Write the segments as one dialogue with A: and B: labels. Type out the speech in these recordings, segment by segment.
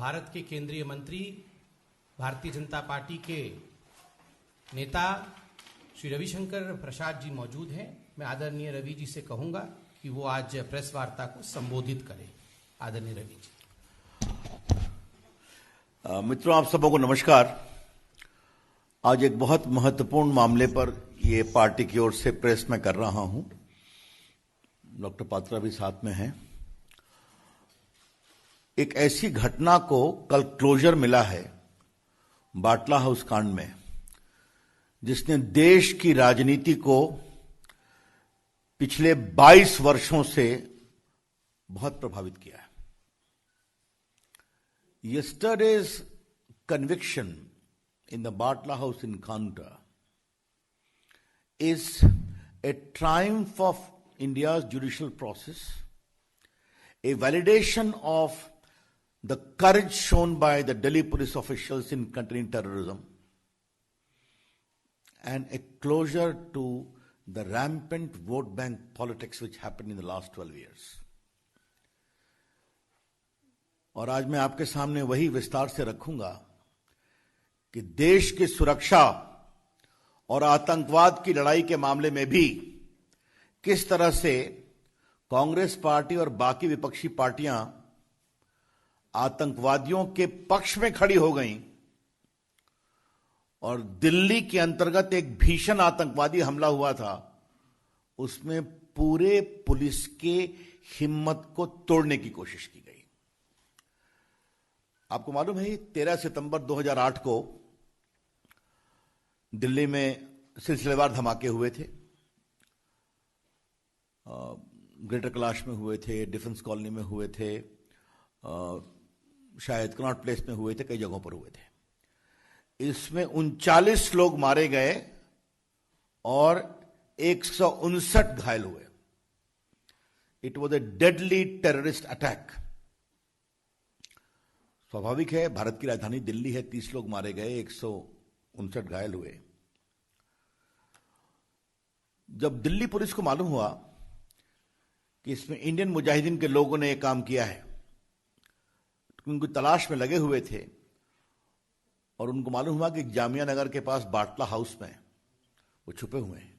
A: भारत के केंद्रीय मंत्री, भारतीय जनता पार्टी के नेता श्री रविशंकर प्रसाद जी मौजूद हैं। मैं आदरणीय रवि जी से कहूंगा कि वो आज प्रेस वार्ता को संबोधित करें। आदरणीय रवि जी।
B: मित्रों, आप सबों को नमस्कार। आज एक बहुत महत्वपूर्ण मामले पर ये पार्टी की ओर से प्रेस में कर रहा हूं। डॉक्टर पात्रा भी साथ में हैं। एक ऐसी घटना को कल क्लोजर मिला है बाटला हाउस कांड में, जिसने देश की राजनीति को पिछले 22 वर्षों से बहुत प्रभावित किया है। Yesterday's conviction in the Batla House encounter is a triumph of India's judicial process, a validation of the courage shown by the Delhi police officials in containing terrorism, and a closure to the rampant vote bank politics which happened in the last 12 years. और आज मैं आपके सामने वही विस्तार से रखूंगा कि देश की सुरक्षा और आतंकवाद की लड़ाई के मामले में भी किस तरह से कांग्रेस पार्टी और बाकी विपक्षी पार्टियां आतंकवादियों के पक्ष में खड़ी हो गईं और दिल्ली के अंतर्गत एक भीषण आतंकवादी हमला हुआ था, उसमें पूरे पुलिस के हिम्मत को तोड़ने की कोशिश की गई। आपको मालूम है 13 सितंबर 2008 को दिल्ली में सिलसिलेवार धमाके हुए थे। ग्रेटर कैलाश में हुए थे, डिफेंस कॉलोनी में हुए थे, शायद कनॉट प्लेस में हुए थे, कई जगहों पर हुए थे। इसमें 39 लोग मारे गए और 159 घायल हुए। It was a deadly terrorist attack. स्वाभाविक है, भारत की राजधानी दिल्ली है, 30 लोग मारे गए, 159 घायल हुए। जब दिल्ली पुलिस को मालूम हुआ कि इसमें इंडियन मुजाहिदीन के लोगों ने यह काम किया है, तो उनको तलाश में लगे हुए थे और उनको मालूम हुआ कि जामिया नगर के पास बाटला हाउस में वो छुपे हुए हैं,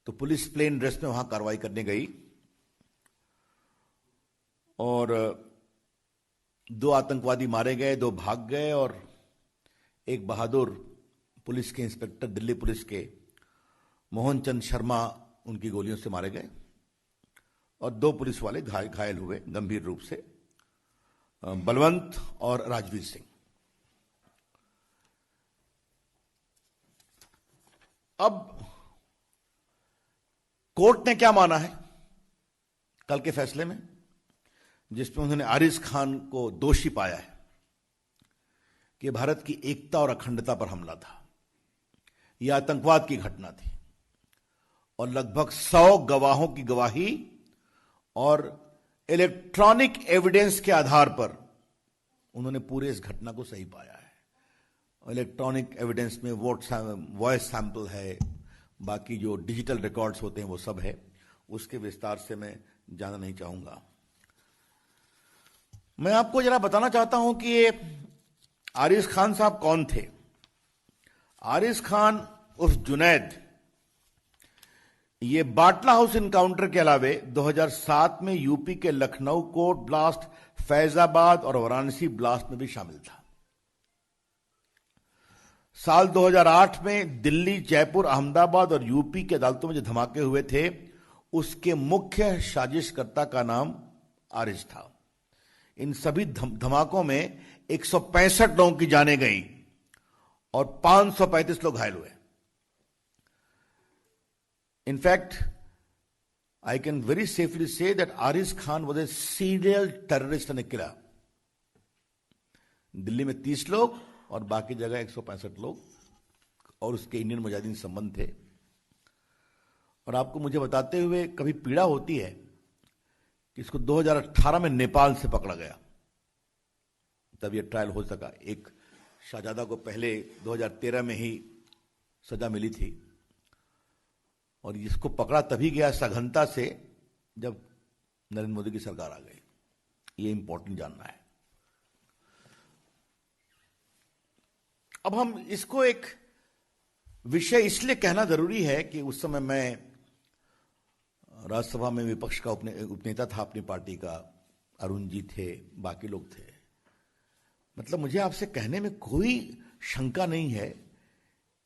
B: तो पुलिस प्लेन ड्रेस में वहां कार्रवाई करने गई और 2 आतंकवादी मारे गए, 2 भाग गए और एक बहादुर पुलिस के इंस्पेक्टर, दिल्ली पुलिस के मोहन चंद शर्मा, उनकी गोलियों से मारे गए और 2 पुलिस वाले घायल हुए गंभीर रूप से, बलवंत और राजवीर सिंह। अब कोर्ट ने क्या माना है कल के फैसले में, जिसमें उन्होंने आरिज खान को दोषी पाया है कि भारत की एकता और अखंडता पर हमला था, यह आतंकवाद की घटना थी और लगभग 100 गवाहों की गवाही और इलेक्ट्रॉनिक एविडेंस के आधार पर उन्होंने पूरे इस घटना को सही पाया है। इलेक्ट्रॉनिक एविडेंस में वॉइस सैंपल है, बाकी जो डिजिटल रिकॉर्ड्स होते हैं वो सब है, उसके विस्तार से मैं जानना नहीं चाहूंगा। मैं आपको जरा बताना चाहता हूं कि ये आरिज खान साहब कौन थे। आरिज खान उर्फ जुनैद, ये बाटला हाउस इनकाउंटर के अलावे 2007 में यूपी के लखनऊ कोर्ट ब्लास्ट, फैजाबाद और वाराणसी ब्लास्ट में भी शामिल था। साल 2008 में दिल्ली, जयपुर, अहमदाबाद और यूपी के अदालतों में जो धमाके हुए थे, उसके मुख्य साजिशकर्ता का नाम आरिज था। इन सभी धमाकों में 165 लोगों की जानें गई और 535 लोग घायल हुए। In fact, I can very safely say that Ariz Khan was a serial terrorist and a killer. Delhi में 30 लोग और बाकी जगह 165 लोग और उसके इंडियन मुजाहिदीन संबंध थे। और आपको मुझे बताते हुए कभी पीड़ा होती है कि इसको 2018 में नेपाल से पकड़ा गया, तब यह ट्रायल हो सका। एक शाहजादा को पहले 2013 में ही सजा मिली थी और इसको पकड़ा तभी गया सघनता से जब नरेंद्र मोदी की सरकार आ गई। ये इंपॉर्टेंट जानना है। अब हम इसको एक विषय इसलिए कहना जरूरी है कि उस समय मैं राज्यसभा में विपक्ष का उपनेता था अपनी पार्टी का, अरुण जी थे, बाकी लोग थे। मतलब मुझे आपसे कहने में कोई शंका नहीं है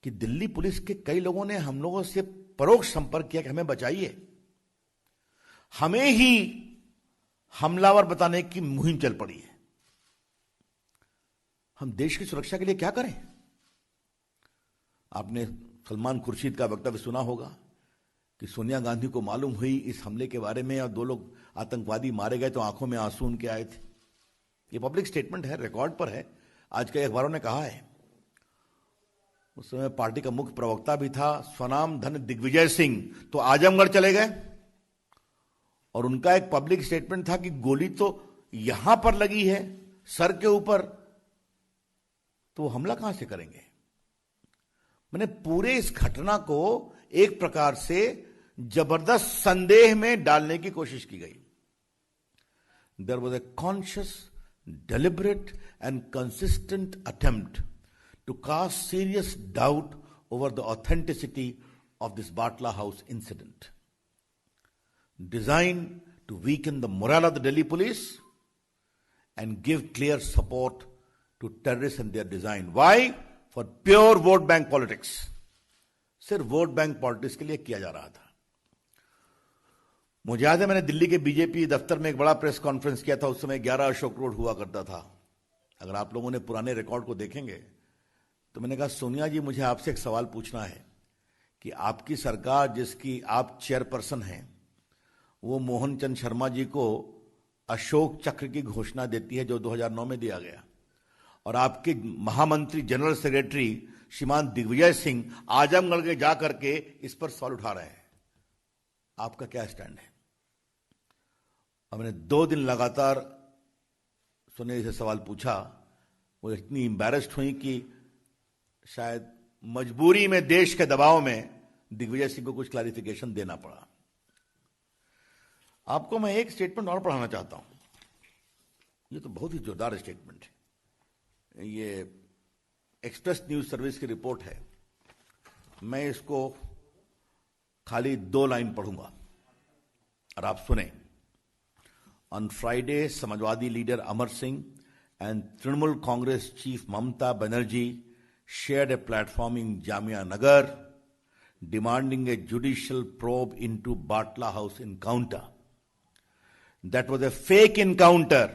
B: कि दिल्ली पुलिस के कई लोगों ने हम लोगों से परोक्ष संपर्क किया कि हमें बचाइए, हमें ही हमलावर बताने की मुहिम चल पड़ी है। हम देश की सुरक्षा के लिए क्या करें? आपने सलमान खुर्शीद का वक्तव्य सुना होगा कि सोनिया गांधी को मालूम हुई इस हमले के बारे में और 2 लोग आतंकवादी मारे गए तो आंखों में आंसू उनके आए थे। ये पब्लिक स्टेटमेंट है, रिकॉर्ड पर है, आज के अखबारों ने कहा है। उस समय पार्टी का मुख्य प्रवक्ता भी था स्वनाम धन दिग्विजय सिंह, तो आजमगढ़ चले गए और उनका एक पब्लिक स्टेटमेंट था कि गोली तो यहां पर लगी है सर के ऊपर, तो वो हमला कहां से करेंगे? मैंने पूरे इस घटना को एक प्रकार से जबरदस्त संदेह में डालने की कोशिश की गई। There was a conscious, deliberate and consistent attempt to cast serious doubt over the authenticity of this Batla house incident, designed to weaken the morale of the Delhi police and give clear support to terrorists and their design. Why? For pure vote bank politics. सिर्फ vote bank politics के लिए किया जा रहा था। मुझे याद है मैंने दिल्ली के बीजेपी दफ्तर में एक बड़ा प्रेस कॉन्फ्रेंस किया था। उस समय 11 अशोक रोड हुआ करता था। अगर आप लोगों ने पुराने रिकॉर्ड को देखेंगे तो मैंने कहा सोनिया जी, मुझे आपसे एक सवाल पूछना है कि आपकी सरकार जिसकी आप चेयरपर्सन हैं वो मोहन चंद शर्मा जी को अशोक चक्र की घोषणा देती है जो 2009 में दिया गया, और आपके महामंत्री जनरल सेक्रेटरी श्रीमान दिग्विजय सिंह आजमगढ़ के जाकर के इस पर सवाल उठा रहे हैं। आपका क्या स्टैंड है? और मैंने 2 दिन लगातार सोनिया जी से सवाल पूछा। वो इतनी एम्बैरेस्ड हुई कि शायद मजबूरी में, देश के दबाव में दिग्विजय सिंह को कुछ क्लैरिफिकेशन देना पड़ा। आपको मैं एक स्टेटमेंट और पढ़ाना चाहता हूं। ये तो बहुत ही जोरदार स्टेटमेंट है। ये एक्सप्रेस न्यूज सर्विस की रिपोर्ट है। मैं इसको खाली 2 लाइन पढ़ूंगा और आप सुने। On Friday, Samajwadi leader Amar Singh and Trinamool Congress chief Mamata Banerjee shared a platform in Jamia Nagar demanding a judicial probe into Batla House encounter. That was a fake encounter,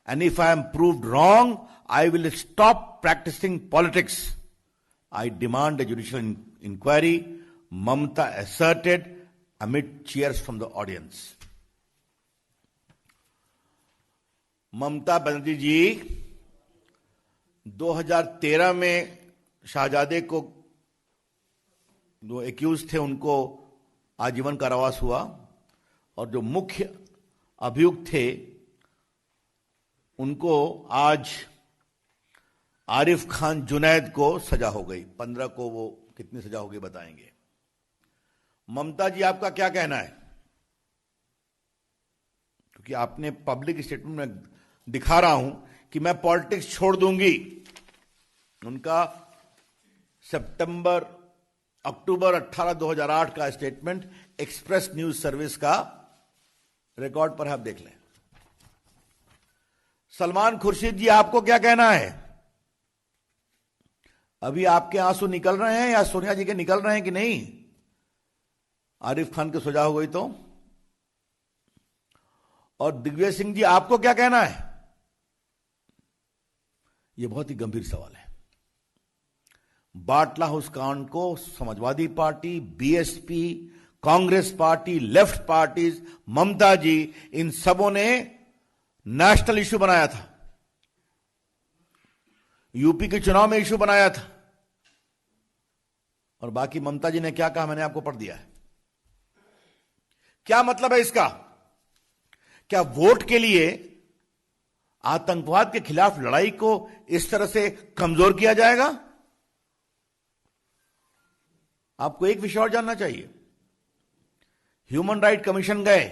B: and if I am proved wrong, I will stop practicing politics. I demand a judicial inquiry, Mamta asserted amid cheers from the audience. Mamata Banerjee जी 2013 में शाहजादे को जो accused थे उनको आजीवन कारावास हुआ, और जो मुख्य अभियुक्त थे उनको आज आरिफ खान जुनैद को सजा हो गई। 15 को वो कितनी सजा हो गई बताएंगे। ममता जी, आपका क्या कहना है? क्योंकि आपने पब्लिक स्टेटमेंट में दिखा रहा हूं कि मैं पॉलिटिक्स छोड़ दूंगी। उनका अक्टूबर 18, 2008 का स्टेटमेंट एक्सप्रेस न्यूज सर्विस का रिकॉर्ड पर आप देख लें। सलमान खुर्शीद जी, आपको क्या कहना है? अभी आपके आंसू निकल रहे हैं या सोनिया जी के निकल रहे हैं कि नहीं? आरिफ खान की सजा हो गई तो? और दिग्विजय सिंह जी, आपको क्या कहना है? यह बहुत ही गंभीर सवाल है। बाटला हाउस कांड को Samajwadi party, BSP, Congress party, left parties, Mamata ji, इन सबों ने नेशनल इश्यू बनाया था। यूपी के चुनाव में इश्यू बनाया था। और बाकी ममता जी ने क्या कहा मैंने आपको पढ़ दिया है। क्या मतलब है इसका? क्या वोट के लिए आतंकवाद के खिलाफ लड़ाई को इस तरह से कमजोर किया जाएगा? आपको एक विषय और जानना चाहिए। ह्यूमन राइट कमीशन गए,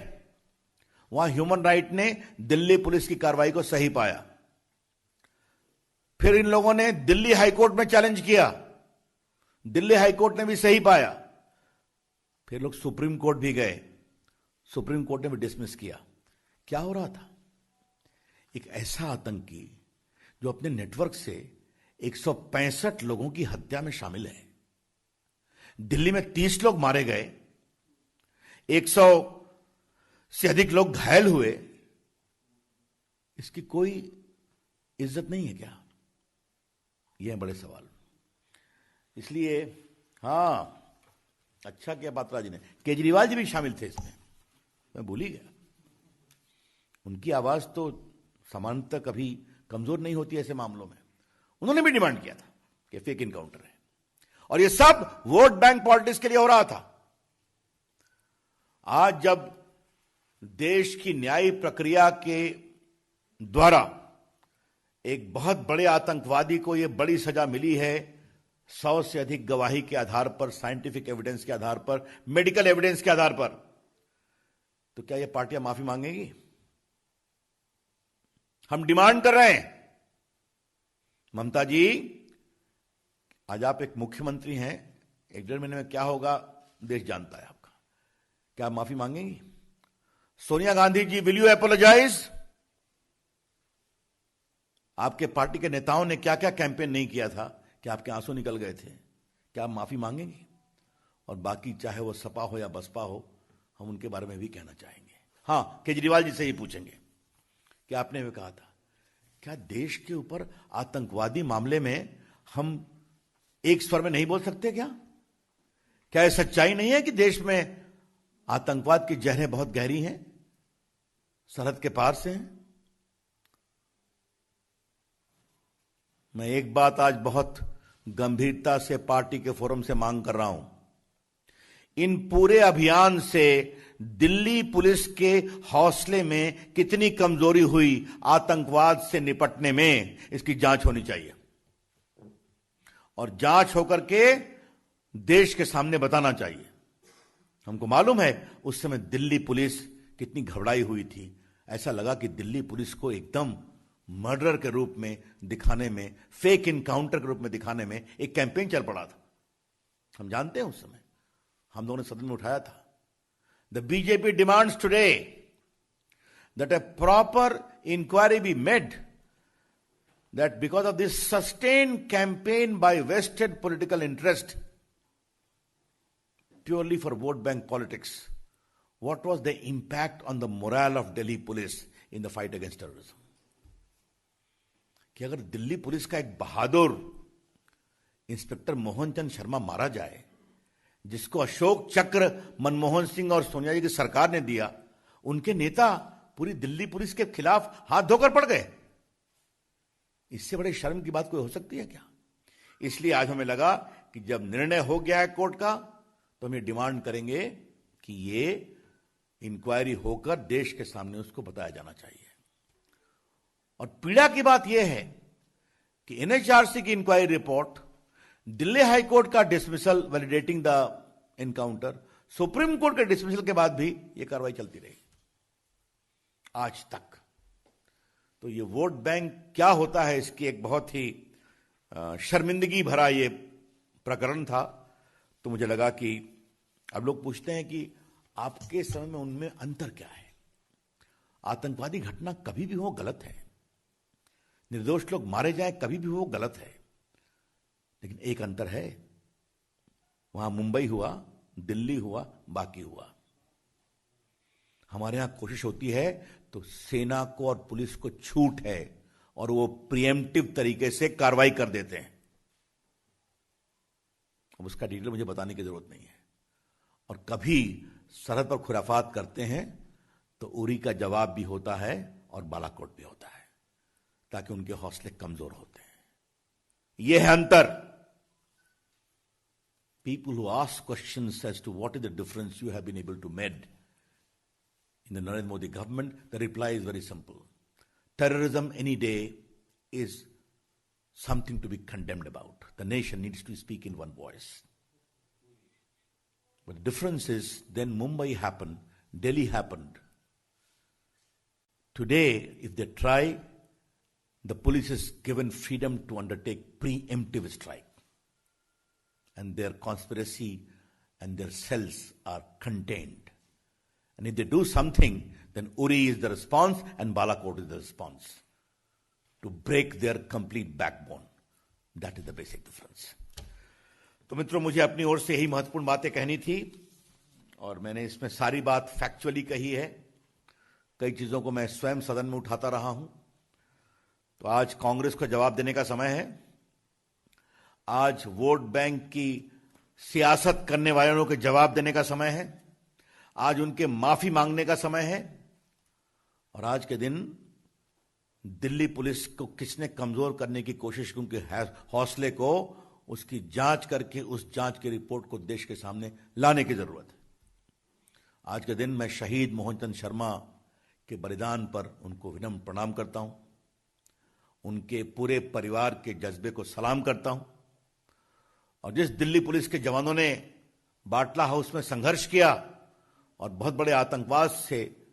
B: वहां ह्यूमन राइट ने दिल्ली पुलिस की कार्रवाई को सही पाया। फिर इन लोगों ने दिल्ली हाईकोर्ट में चैलेंज किया, दिल्ली हाईकोर्ट ने भी सही पाया, फिर लोग सुप्रीम कोर्ट भी गए, सुप्रीम कोर्ट ने भी डिसमिस किया। क्या हो रहा था? एक ऐसा आतंकी जो अपने नेटवर्क से 165 लोगों की हत्या में शामिल है, दिल्ली में 30 लोग मारे गए, 100 से अधिक लोग घायल हुए, इसकी कोई इज्जत नहीं है क्या? यह है बड़े सवाल। इसलिए हां, अच्छा किया पात्रा जी ने, केजरीवाल जी भी शामिल थे इसमें, मैं भूल ही गया। उनकी आवाज तो सामान्यतः कभी कमजोर नहीं होती ऐसे मामलों में। उन्होंने भी डिमांड किया था कि फेक इनकाउंटर है, और यह सब वोट बैंक पॉलिटिक्स के लिए हो रहा था। आज जब देश की न्यायिक प्रक्रिया के द्वारा एक बहुत बड़े आतंकवादी को यह बड़ी सजा मिली है, 100 से अधिक गवाही के आधार पर, साइंटिफिक एविडेंस के आधार पर, मेडिकल एविडेंस के आधार पर, तो क्या यह पार्टियां माफी मांगेंगी? हम डिमांड कर रहे हैं, ममता जी, आज आप एक मुख्यमंत्री हैं, 1-1.5 महीने में क्या होगा देश जानता है आपका। क्या आप माफी मांगेंगी? Sonia Gandhi ji, will you apologise? आपके पार्टी के नेताओं ने क्या क्या कैंपेन नहीं किया था कि आपके आंसू निकल गए थे? क्या आप माफी मांगेंगी? और बाकी चाहे वो सपा हो या बसपा हो, हम उनके बारे में भी कहना चाहेंगे। हां, केजरीवाल जी से ही पूछेंगे कि आपने भी कहा था, क्या देश के ऊपर आतंकवादी मामले में हम एक स्वर में नहीं बोल सकते? क्या यह सच्चाई नहीं है कि देश में आतंकवाद की जहरें बहुत गहरी हैं, सरहद के पार से हैं? मैं एक बात आज बहुत गंभीरता से पार्टी के फोरम से मांग कर रहा हूं, इन पूरे अभियान से दिल्ली पुलिस के हौसले में कितनी कमजोरी हुई आतंकवाद से निपटने में, इसकी जांच होनी चाहिए, और जांच होकर के देश के सामने बताना चाहिए। हमको मालूम है उस समय दिल्ली पुलिस कितनी घबराई हुई थी, ऐसा लगा कि दिल्ली पुलिस को एकदम मर्डर के रूप में दिखाने में, फेक इनकाउंटर के रूप में दिखाने में एक कैंपेन चल पड़ा था। हम जानते हैं उस समय हम लोगों ने सदन में उठाया था। The BJP demands today that a proper inquiry be made, that because of this sustained campaign by vested political interest purely for vote bank politics, what was the impact on the morale of Delhi police in the fight against terrorism? कि अगर Delhi police का एक बहादुर inspector Mohan Chand Sharma मारा जाए, जिसको अशोक चक्र मनमोहन सिंह और सोनिया जी की सरकार ने दिया, उनके नेता पूरी दिल्ली पुलिस के खिलाफ हाथ धोकर पड़ गए, इससे बड़े शर्म की बात कोई हो सकती है क्या? इसलिए आज हमें लगा कि जब निर्णय हो गया है कोर्ट का, तो हम ये डिमांड करेंगे कि ये इंक्वायरी होकर देश के सामने उसको बताया जाना चाहिए। और पीड़ा की बात यह है कि एनएचआरसी की inquiry report, Delhi high court का dismissal validating the encounter, supreme court के डिसमिसल के बाद भी यह कार्रवाई चलती रही आज तक। तो ये वोट बैंक क्या होता है, इसकी एक बहुत ही शर्मिंदगी भरा ये प्रकरण था। तो मुझे लगा कि अब लोग पूछते हैं कि आपके समय में उनमें अंतर क्या है? आतंकवादी घटना कभी भी हो गलत है, निर्दोष लोग मारे जाए कभी भी हो गलत है, लेकिन एक अंतर है, वहां मुंबई हुआ, दिल्ली हुआ, बाकी हुआ। हमारे यहां कोशिश होती है तो सेना को और पुलिस को छूट है और वो प्रिएम्प्टिव तरीके से कार्रवाई कर देते हैं। अब उसका डिटेल मुझे बताने की जरूरत नहीं है। और कभी सरहद पर खुराफात करते हैं तो उरी का जवाब भी होता है और बालाकोट भी होता है, ताकि उनके हौसले कमजोर होते हैं। यह है अंतर। People who ask questions as to what is the difference you have been able to make in the Narendra Modi government, the reply is very simple. Terrorism any day is something to be condemned about. The nation needs to speak in one voice. But the difference is, then Mumbai happened, Delhi happened. Today, if they try, the police is given freedom to undertake preemptive strike, and their conspiracy and their cells are contained. And if they do something, then Uri is the response and Balakot is the response to break their complete backbone. That is the basic difference. तो मित्रों, मुझे अपनी ओर से यही महत्वपूर्ण बातें कहनी थी और मैंने इसमें सारी बात फैक्चुअली कही है। कई चीजों को मैं स्वयं सदन में उठाता रहा हूं। तो आज कांग्रेस को जवाब देने का समय है। आज वोट बैंक की सियासत करने वालों के जवाब देने का समय है। आज उनके माफी मांगने का समय है। और आज के दिन दिल्ली पुलिस को किसने कमजोर करने की कोशिश की, उनके हौसले को, उसकी जांच करके उस जांच की रिपोर्ट को देश के सामने लाने की जरूरत है। आज के दिन मैं शहीद मोहनचंद शर्मा के बलिदान पर उनको विनम्र प्रणाम करता हूं, उनके पूरे परिवार के जज्बे को सलाम करता हूं। और जिस दिल्ली पुलिस के जवानों ने बाटला हाउस में संघर्ष किया और बहुत बड़े आतंकवाद से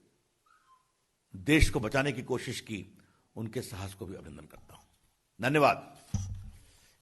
B: देश को बचाने की कोशिश की, उनके साहस को भी अभिनंदन करता हूं। धन्यवाद।